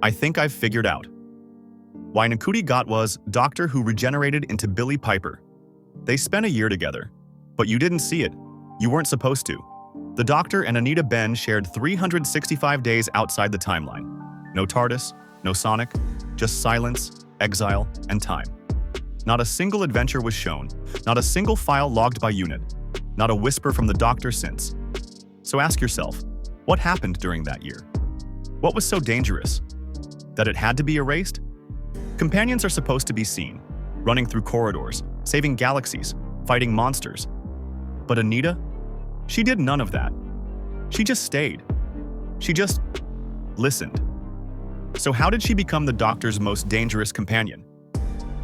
I think I've figured out. Why Ncuti Gatwa's doctor who regenerated into Billie Piper. They spent a year together, but you didn't see it. You weren't supposed to. The Doctor and Anita Ben shared 365 days outside the timeline. No TARDIS, no Sonic, just silence, exile, and time. Not a single adventure was shown, not a single file logged by unit, not a whisper from the Doctor since. So ask yourself, what happened during that year? What was so dangerous? That it had to be erased? Companions are supposed to be seen, running through corridors, saving galaxies, fighting monsters. But Anita? She did none of that. She just stayed. She just listened. So how did she become the Doctor's most dangerous companion?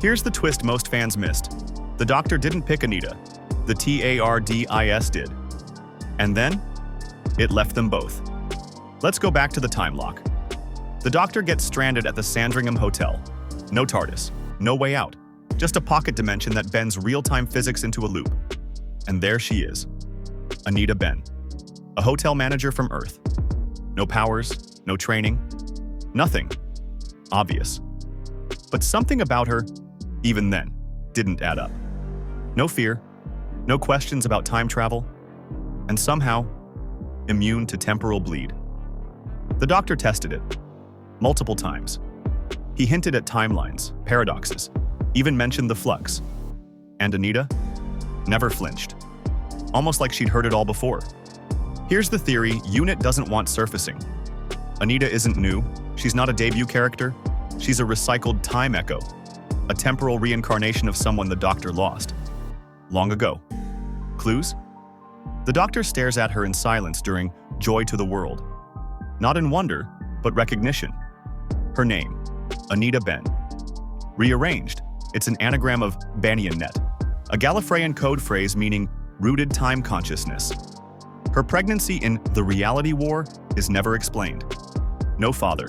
Here's the twist most fans missed. The Doctor didn't pick Anita. The TARDIS did. And then, it left them both. Let's go back to the time lock. The Doctor gets stranded at the Sandringham Hotel. No TARDIS, no way out. Just a pocket dimension that bends real-time physics into a loop. And there she is. Anita Ben, a hotel manager from Earth. No powers, no training, nothing. Obvious. But something about her, even then, didn't add up. No fear, no questions about time travel, and somehow, immune to temporal bleed. The Doctor tested it, multiple times. He hinted at timelines, paradoxes, even mentioned the flux. And Anita never flinched. Almost like she'd heard it all before. Here's the theory Unit doesn't want surfacing. Anita isn't new, she's not a debut character, she's a recycled time echo, a temporal reincarnation of someone the Doctor lost. Long ago. Clues? The Doctor stares at her in silence during Joy to the World. Not in wonder, but recognition. Her name, Anita Ben. Rearranged, it's an anagram of Banyan Net, a Gallifreyan code phrase meaning rooted time consciousness. Her pregnancy in The Reality War is never explained. No father.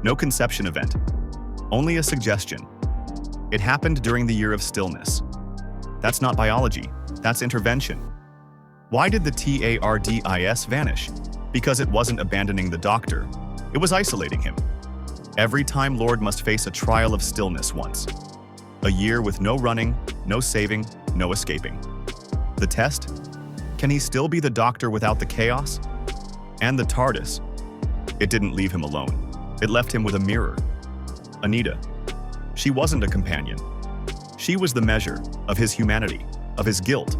No conception event. Only a suggestion. It happened during the year of stillness. That's not biology. That's intervention. Why did the TARDIS vanish? Because it wasn't abandoning the Doctor. It was isolating him. Every Time Lord must face a trial of stillness once. A year with no running, no saving, no escaping. The test? Can he still be the Doctor without the chaos? And the TARDIS? It didn't leave him alone. It left him with a mirror. Anita. She wasn't a companion. She was the measure of his humanity, of his guilt,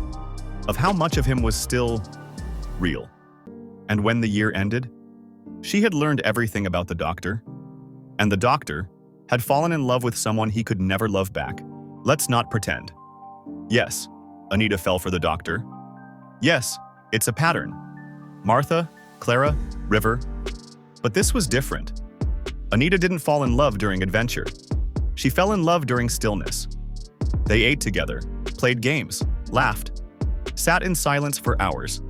of how much of him was still real. And when the year ended, she had learned everything about the Doctor. And the Doctor had fallen in love with someone he could never love back. Let's not pretend. Yes, Anita fell for the Doctor. Yes, it's a pattern. Martha, Clara, River. But this was different. Anita didn't fall in love during adventure. She fell in love during stillness. They ate together, played games, laughed, sat in silence for hours.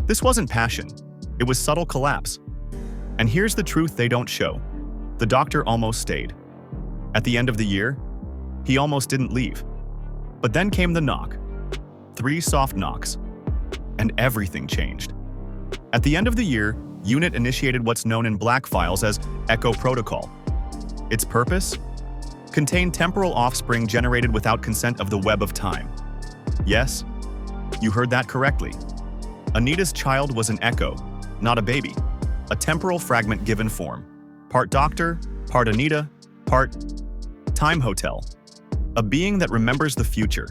This wasn't passion. It was subtle collapse. And here's the truth they don't show. The Doctor almost stayed. At the end of the year, he almost didn't leave. But then came the knock. 3 soft knocks. And everything changed. At the end of the year, Unit initiated what's known in Black Files as Echo Protocol. Its purpose? Contain temporal offspring generated without consent of the web of time. Yes, you heard that correctly. Anita's child was an echo, not a baby. A temporal fragment given form. Part Doctor, part Anita, part Time Hotel. A being that remembers the future,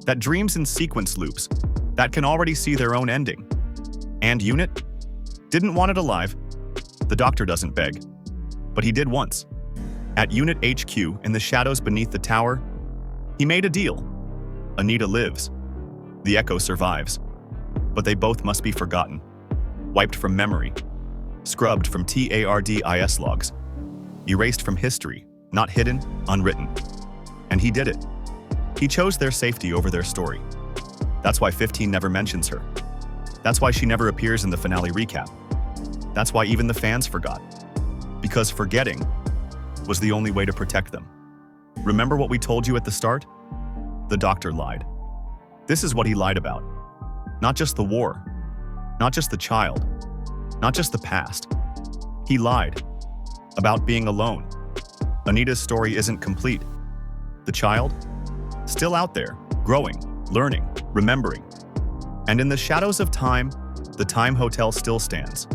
that dreams in sequence loops, that can already see their own ending. And Unit? Didn't want it alive. The Doctor doesn't beg. But he did once. At Unit HQ, in the shadows beneath the tower, he made a deal. Anita lives. The Echo survives. But they both must be forgotten. Wiped from memory. Scrubbed from TARDIS logs. Erased from history, not hidden, unwritten. And he did it. He chose their safety over their story. That's why 15 never mentions her. That's why she never appears in the finale recap. That's why even the fans forgot. Because forgetting was the only way to protect them. Remember what we told you at the start? The Doctor lied. This is what he lied about. Not just the war, not just the child, not just the past. He lied about being alone. Anita's story isn't complete. The child? Still out there, growing, learning, remembering. And in the shadows of time, the Time Hotel still stands,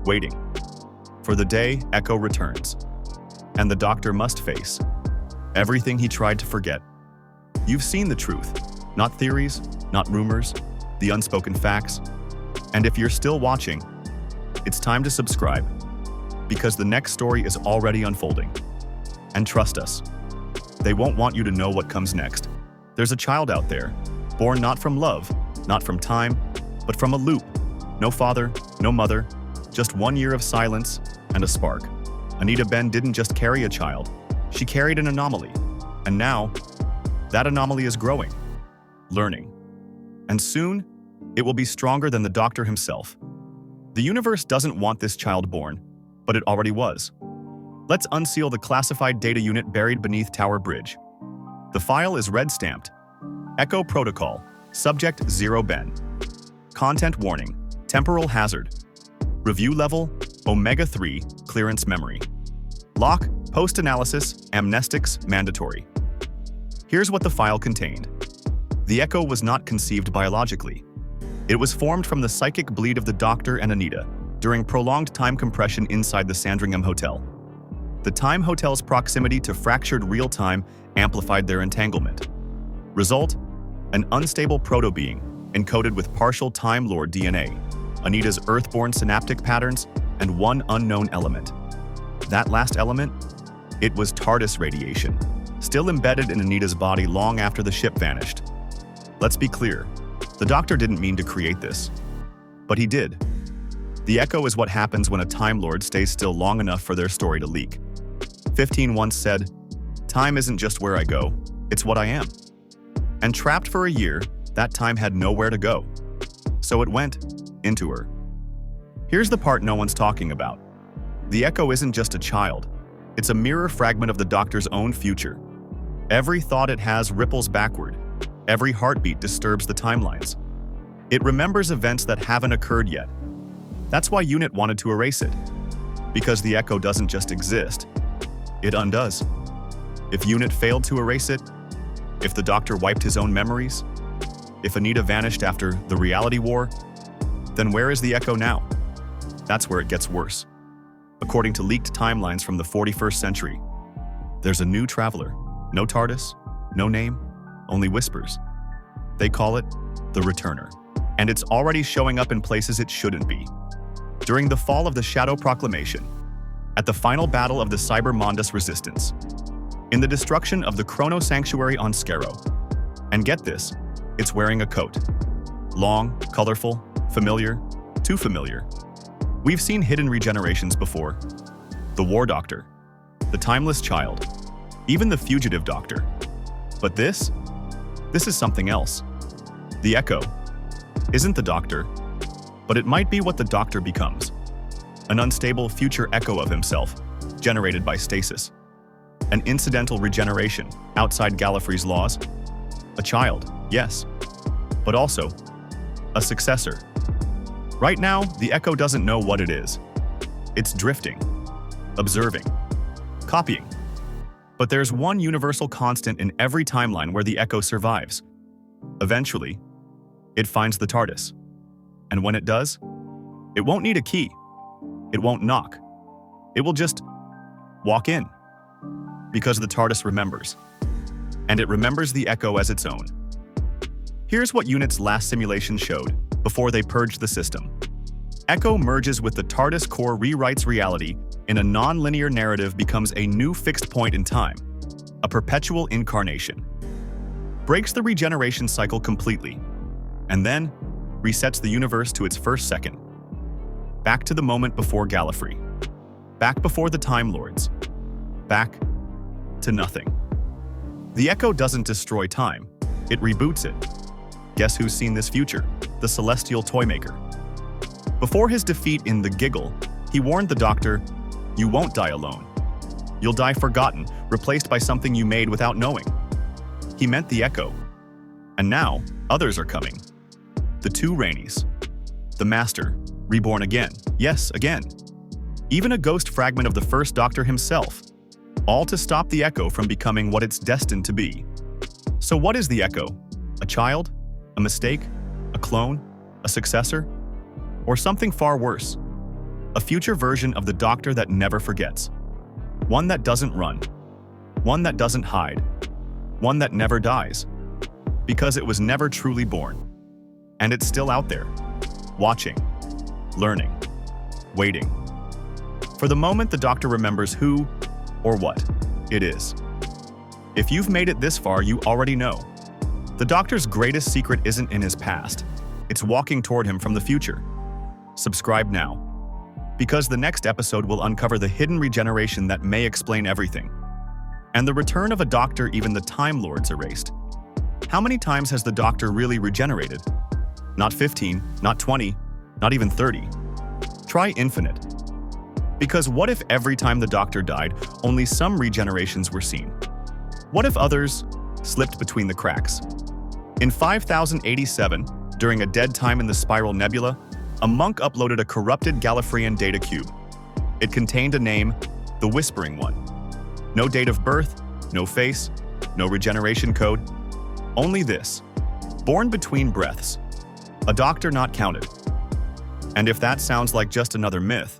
waiting for the day Echo returns. And the Doctor must face everything he tried to forget. You've seen the truth, not theories, not rumors, the unspoken facts. And if you're still watching, it's time to subscribe, because the next story is already unfolding. And trust us, they won't want you to know what comes next. There's a child out there, born not from love, not from time, but from a loop. No father, no mother, just 1 year of silence and a spark. Anita Ben didn't just carry a child, she carried an anomaly. And now, that anomaly is growing, learning. And soon, it will be stronger than the Doctor himself. The universe doesn't want this child born, but it already was. Let's unseal the classified data unit buried beneath Tower Bridge. The file is red-stamped. Echo Protocol, Subject 0 Ben. Content warning, temporal hazard. Review level, Omega 3, clearance memory. Lock, post-analysis, amnestics, mandatory. Here's what the file contained. The Echo was not conceived biologically. It was formed from the psychic bleed of the Doctor and Anita during prolonged time compression inside the Sandringham Hotel. The Time Hotel's proximity to fractured real-time amplified their entanglement. Result: an unstable proto-being encoded with partial Time Lord DNA, Anita's Earthborn synaptic patterns, and one unknown element. That last element? It was TARDIS radiation, still embedded in Anita's body long after the ship vanished. Let's be clear, the Doctor didn't mean to create this, but he did. The Echo is what happens when a Time Lord stays still long enough for their story to leak. 15 once said, "Time isn't just where I go, it's what I am." And trapped for a year, that time had nowhere to go. So it went into her. Here's the part no one's talking about. The Echo isn't just a child, it's a mirror fragment of the Doctor's own future. Every thought it has ripples backward. Every heartbeat disturbs the timelines. It remembers events that haven't occurred yet. That's why UNIT wanted to erase it. Because the Echo doesn't just exist, it undoes. If UNIT failed to erase it, if the Doctor wiped his own memories, if Anita vanished after the reality war, then where is the Echo now? That's where it gets worse. According to leaked timelines from the 41st century, there's a new traveler. No TARDIS, no name, only whispers. They call it the Returner. And it's already showing up in places it shouldn't be. During the fall of the Shadow Proclamation, at the final battle of the Cybermondus Resistance, in the destruction of the Chrono Sanctuary on Skaro. And get this, it's wearing a coat. Long, colorful, familiar, too familiar. We've seen hidden regenerations before. The War Doctor, the Timeless Child, even the Fugitive Doctor. But this is something else. The Echo isn't the Doctor, but it might be what the Doctor becomes. An unstable future echo of himself, generated by stasis. An incidental regeneration outside Gallifrey's laws. A child, yes, but also a successor. Right now, the Echo doesn't know what it is. It's drifting, observing, copying. But there's one universal constant in every timeline where the Echo survives. Eventually, it finds the TARDIS. And when it does, it won't need a key. It won't knock. It will just walk in. Because the TARDIS remembers. And it remembers the Echo as its own. Here's what UNIT's last simulation showed before they purged the system. Echo merges with the TARDIS core, rewrites reality in a non-linear narrative, becomes a new fixed point in time, a perpetual incarnation. Breaks the regeneration cycle completely, and then resets the universe to its first second. Back to the moment before Gallifrey. Back before the Time Lords. Back to nothing. The Echo doesn't destroy time, it reboots it. Guess who's seen this future? The Celestial Toymaker. Before his defeat in The Giggle, he warned the Doctor, "You won't die alone. You'll die forgotten, replaced by something you made without knowing." He meant the Echo. And now, others are coming. The two Rainies. The Master, reborn again. Yes, again. even a ghost fragment of the first Doctor himself, all to stop the Echo from becoming what it's destined to be. So what is the Echo? A child? A mistake? A clone? A successor? Or something far worse? A future version of the Doctor that never forgets. One that doesn't run. One that doesn't hide. One that never dies. Because it was never truly born. And it's still out there. Watching. Learning. Waiting. For the moment the Doctor remembers who or what it is. If you've made it this far, you already know. The Doctor's greatest secret isn't in his past. It's walking toward him from the future. Subscribe now. Because the next episode will uncover the hidden regeneration that may explain everything. And the return of a Doctor even the Time Lords erased. How many times has the Doctor really regenerated? Not 15, not 20, not even 30. Try infinite. Because what if every time the Doctor died, only some regenerations were seen? What if others slipped between the cracks? In 5087, during a dead time in the Spiral Nebula, a monk uploaded a corrupted Gallifreyan data cube. It contained a name, the Whispering One. No date of birth, no face, no regeneration code. Only this, born between breaths. A Doctor not counted. And if that sounds like just another myth,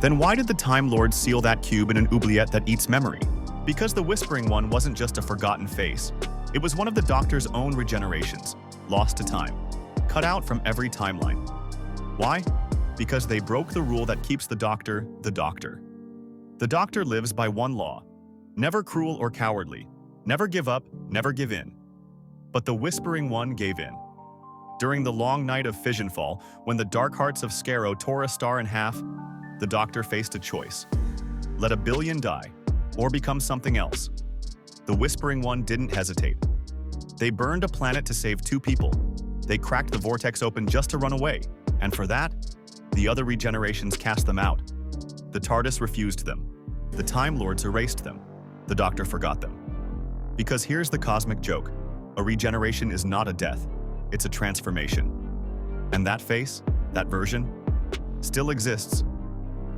then why did the Time Lords seal that cube in an oubliette that eats memory? Because the Whispering One wasn't just a forgotten face. It was one of the Doctor's own regenerations, lost to time, cut out from every timeline. Why? Because they broke the rule that keeps the Doctor the Doctor. The Doctor lives by one law: never cruel or cowardly, never give up, never give in. But the Whispering One gave in. During the long night of Fissionfall, when the dark hearts of Scarrow tore a star in half, the Doctor faced a choice. Let a billion die, or become something else. The Whispering One didn't hesitate. They burned a planet to save 2 people. They cracked the vortex open just to run away. And for that, the other regenerations cast them out. The TARDIS refused them. The Time Lords erased them. The Doctor forgot them. Because here's the cosmic joke. A regeneration is not a death. It's a transformation. And that face, that version, still exists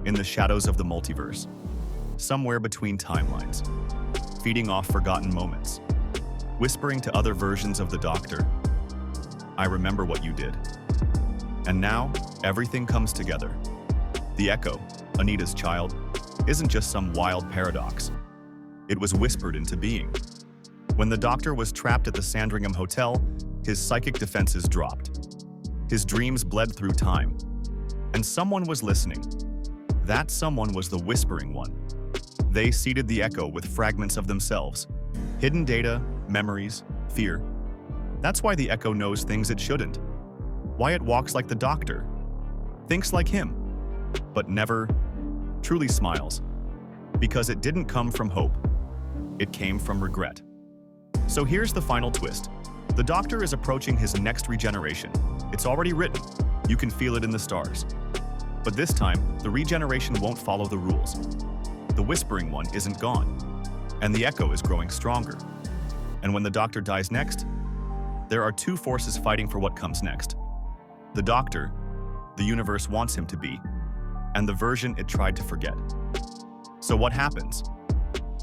in the shadows of the multiverse. Somewhere between timelines. Feeding off forgotten moments. Whispering to other versions of the Doctor. I remember what you did. And now, everything comes together. The Echo, Anita's child, isn't just some wild paradox. It was whispered into being. When the Doctor was trapped at the Sandringham Hotel, his psychic defenses dropped. His dreams bled through time. And someone was listening. That someone was the Whispering One. They seeded the Echo with fragments of themselves. Hidden data, memories, fear. That's why the Echo knows things it shouldn't. Why it walks like the Doctor, thinks like him, but never truly smiles. Because it didn't come from hope. It came from regret. So here's the final twist. The Doctor is approaching his next regeneration. It's already written. You can feel it in the stars. But this time, the regeneration won't follow the rules. The Whispering One isn't gone, and the Echo is growing stronger. And when the Doctor dies next, there are 2 forces fighting for what comes next. The Doctor, the universe wants him to be, and the version it tried to forget. So what happens?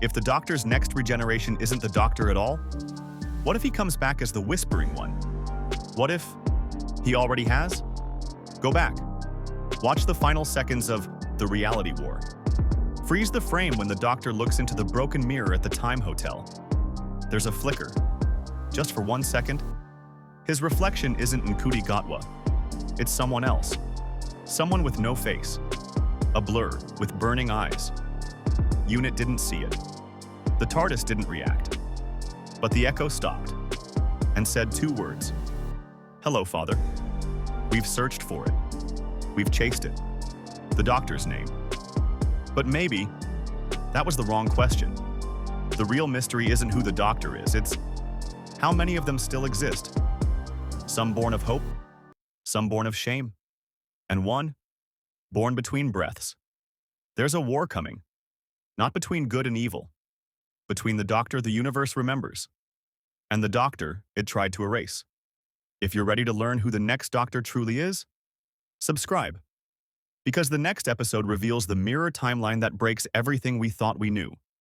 If the Doctor's next regeneration isn't the Doctor at all, what if he comes back as the Whispering One? What if he already has? Go back. Watch the final seconds of The Reality War. Freeze the frame when the Doctor looks into the broken mirror at the Time Hotel. There's a flicker. Just for 1 second. His reflection isn't Ncuti Gatwa. It's someone else. Someone with no face. A blur with burning eyes. Unit didn't see it. The TARDIS didn't react. But the Echo stopped and said 2 words. Hello, Father. We've searched for it. We've chased it. The Doctor's name. But maybe that was the wrong question. The real mystery isn't who the Doctor is, it's how many of them still exist. Some born of hope, some born of shame, and one born between breaths. There's a war coming, not between good and evil, between the Doctor the universe remembers, and the Doctor it tried to erase. If you're ready to learn who the next Doctor truly is, subscribe. Because the next episode reveals the mirror timeline that breaks everything we thought we knew.